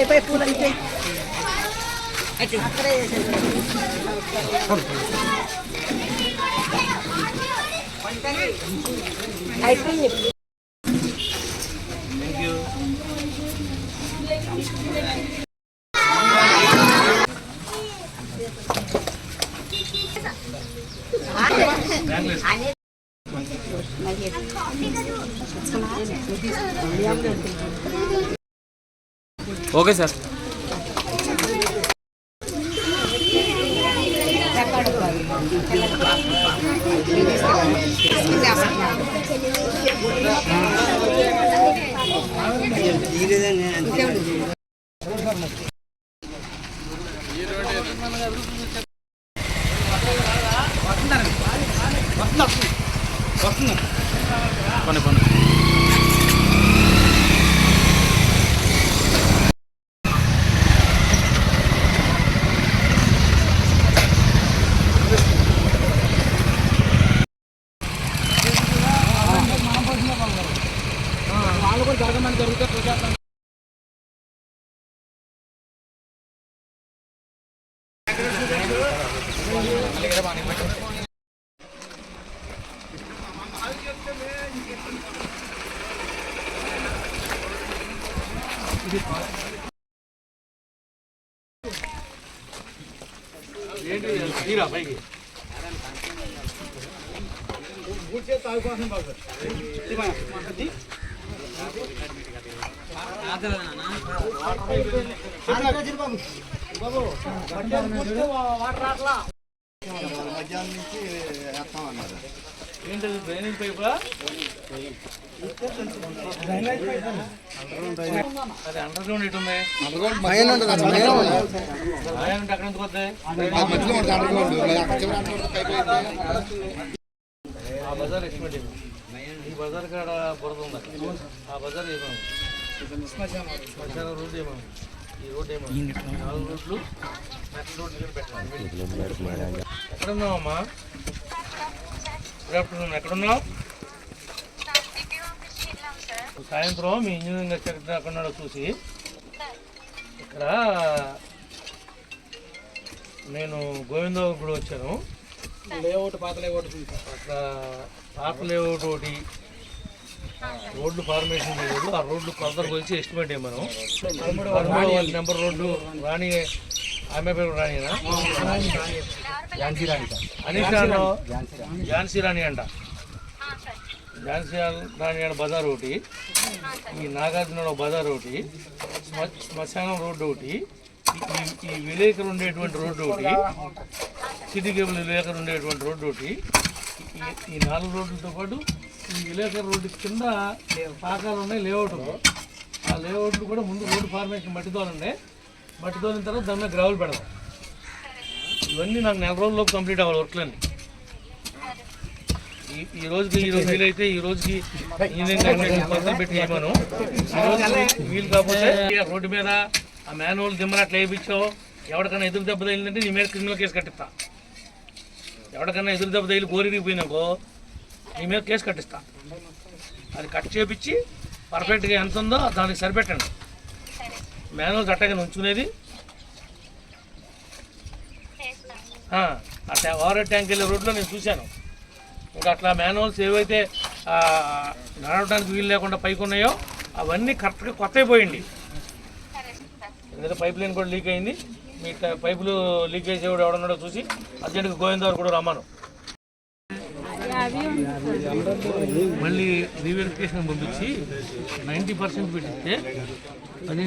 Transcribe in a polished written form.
పై పూలు అయితే అక్కడే అయిపోయింది. Okay sir. పని పని వాళ్ళు కూడా జరగమని జరిగితే చూసేస్తాను. ఏంటి పైకి తాగుకోసం బాబు మధ్యాహ్నం నుంచి వేస్తామన్నారు. ఏంటి డ్రైనేజ్ పైపా? అది అండర్ గ్రౌండ్ ఎటు ఉంది? అక్కడ ఎందుకు వద్దాయి? ఆ బజార్ ఎస్టిమేట్ ఈ బజార్ కాడ బురద ఉంది. ఆ బజార్ ఏమో శ్మశానం రోడ్డు ఏమో ఈ రోడ్డు ఏమో 4 రోడ్లు నెక్స్ట్ రోడ్డు పెట్టాలి. ఎక్కడున్నావమ్మా? Good afternoon. ఎక్కడున్నావు? సాయంత్రం మీ ఇంజనీరింగ్ సెక్రటరీ అక్కడ చూసి ఇక్కడ నేను గోవిందరావు కూడా వచ్చాను. లేఅవుట్ పాత లేఅవుట్ అక్కడ పాత లేఅవుట్ ఒకటి రోడ్లు ఫార్మేషన్ రోడ్లు ఆ రోడ్లు కొలతలు వచ్చి ఎస్టిమేట్ మనం 13వ నెంబర్ రోడ్డు రాణి ఆమె పేరు రాణినా ఝాన్సీ రాణి ఝాన్సీ రాణి అంట. ఝాన్సీ రాణి అంట బజార్ ఒకటి, ఈ నాగార్జున బజార్ ఒకటి, శ్మశానం రోడ్డు ఒకటి, ఈ విలేకరు ఉండేటువంటి రోడ్డు ఒకటి, సిటీ కేబుల్ విలేకరు ఉండేటువంటి రోడ్డు ఒకటి, ఈ 4 రోడ్లతో పాటు ఈ విలేకరు రోడ్డు కింద పాకాలు ఉన్నాయి, లేఅవుట్. ఆ లేఅవుట్లు కూడా ముందు రోడ్డు ఫార్మేషన్ మట్టిదోలు ఉన్నాయి. మట్టిదోలిన తర్వాత దాని మీద గ్రావెల్ పెడదాం. ఇవన్నీ నాకు 4 రోజుల్లోపు కంప్లీట్ అవ్వాలి వర్క్లన్నీ. ఈ రోజుకి వీలైతే ఈ రోజుకి ఇంజనీరింగ్ కొలతలు పెట్టి చేయమను. వీలు కాకపోతే రోడ్డు మీద ఆ మ్యాన్హోల్ దిమ్మని అట్లా వేయించావు. ఎవరికైనా ఎదురు దెబ్బ తగిలిందంటే నీ మీద క్రిమినల్ కేసు కట్టిస్తా. ఎవరికైనా ఎదురు దెబ్బ తగిలి గోరిగిపోయినాకో నీ మీద కేసు కట్టిస్తా. అది కట్ చేపించి పర్ఫెక్ట్గా ఎంత ఉందో దానికి సరిపెట్టండి. మ్యాన్హోల్స్ అట్టగా ఉంచుకునేది అట్లా ఓవర్ ట్యాంక్ వెళ్ళే రోడ్లో నేను చూశాను. ఇంకా అట్లా మ్యాన్హోల్స్ ఏవైతే నడవడానికి వీలు లేకుండా పైకి ఉన్నాయో అవన్నీ కరెక్ట్గా కొత్త అయిపోయింది. ఎందుకంటే పైప్ లైన్ కూడా లీక్ అయింది. మీ పైపులు లీక్ చేసేవాడు ఎవడన్నాడో చూసి అర్జెంట్గా గోవిందవారు కూడా రమ్మను. మళ్ళీ రీవెరిఫికేషన్ పంపించి 90% పెట్టిస్తే అది